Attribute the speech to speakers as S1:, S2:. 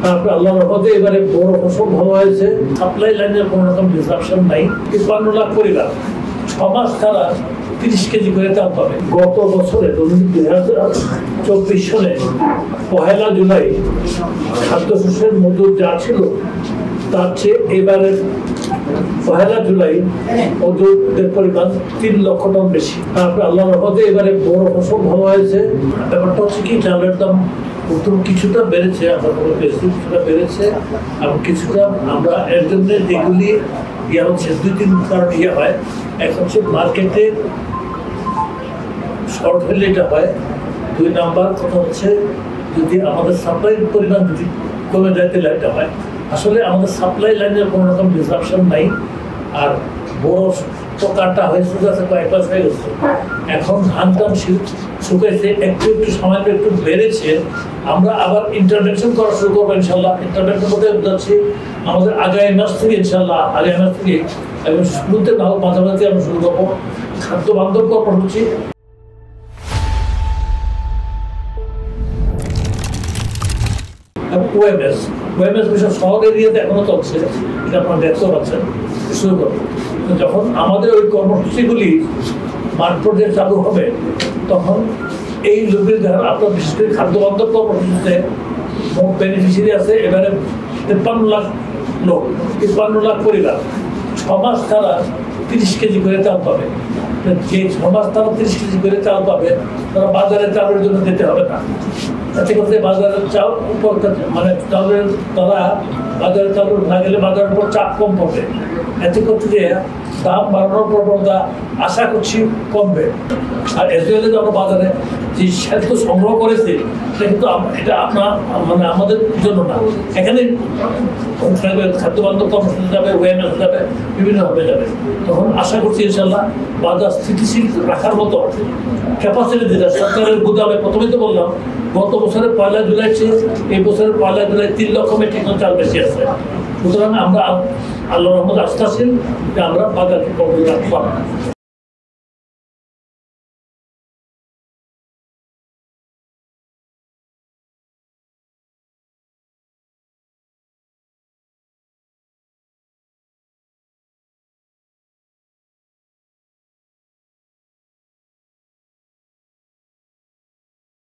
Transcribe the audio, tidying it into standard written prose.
S1: তারপরে আল্লাহর রহমতে এবারে বড় ফসল ভালো হয়েছে, সাপ্লাই লাইনের কোনো রকম ডিসরাপশন নাই। ৫৩ লাখ পরিবার ৬ মাস তারা ৩০ কেজি করে চাল পাবে। গত বছরে ২০২৪ সালে ১ জুলাই খাদ্যশস্যের মজুদ যা ছিল তার চেয়ে এবারে ১ জুলাই মজুদের পরিমাণ ৩ লক্ষ টন বেশি। তারপরে আল্লাহর রহমতে এবারে বড় ফসল ভালো হয়েছে। ব্যাপারটা হচ্ছে কি, চালের দাম প্রথম কিছুটা বেড়েছে, আমরা কিছুটা বেড়েছে এবং কিছুটা আমরা এর জন্য যেগুলি হচ্ছে ২-৩ কারণ হয়। এক হচ্ছে মার্কেটে শর্ট হলে এটা হয়। ২ নাম্বার কথা হচ্ছে যদি আমাদের সাপ্লাইয়ের পরিমাণ যদি কমে যায় তাহলে এটা হয়। আসলে আমাদের সাপ্লাই লাইনের কোনো রকম ডিসরাপশন নাই। আর বড় প্রকারটা হয়েছে কয়েক মাস হয়ে গেছে, এখন ধান টান শুকাইছে, একটু সামান্য একটু বেড়েছে। আমরা আবার ইন্টারভেনশন করা শুরু করবো ইনশাল্লাহ। ইন্টারভেনশন করতে যাচ্ছি আমাদের আগামী মাস থেকে ইনশাল্লাহ, আগামী মাস থেকে এবং শুরুতে না হোক মাঝামাঝি আমরা শুরু করবো খাদ্য বান্ধব কর্মসূচি। ওএমএস বিষয় শহর এরিয়াতে এখনো চলছে, এটা আপনারা দেখতেও পাচ্ছেন। শুরু করবো যখন আমাদের ওই কর্মসূচিগুলি মাঠ পর্যায়ে চালু হবে, তখন এই লোকের যারা আপনার বিশেষ করে খাদ্য বান্ধব কর্মসূচিতে মোট বেনিফিশিয়ারি আছে এবারে ৫৩ লাখ লোক, ৫৩ লাখ পরিবার ৬ মাস তারা ৩০ কেজি করে চাল পাবে। যে ৬ মাস তারা ৩০ কেজি করে চাল পাবে, তারা বাজারে চালের জন্য যেতে হবে না। এতে করতে বাজারের চাল উপর মানে চালের তারা বাজারে চাল না গেলে বাজারের উপর চাপ কম পড়বে। এতে করতে যে দাম বাড়ানোর প্রবণতা আশা করছি কমবে। আর এতে হলে যে আমরা বাজারে যে খাদ্য সংগ্রহ করেছি সেটা কিন্তু এটা আপনার মানে আমাদের জন্য না, এখানে খাদ্য বান্ধব কর্মসূচি যাবে, ওএমএস যাবে, বিভিন্নভাবে যাবে। তখন আশা করছি ইনশাল্লাহ বাজার স্থিতিশীল রাখার মতো ক্যাপাসিটি দিতে সরকারের গুদামে। প্রথমেই তো বললাম গত বছরের ১ জুলাই চেয়ে এই বছরের ১ জুলাই ৩ লক্ষ মেট্রিক টন চাল বেশি আছে। সুতরাং আমরা আল্লাহর রহমতে আস্থাশীল যে আমরা বাজারকে কন্ট্রোল রাখতে পারবো।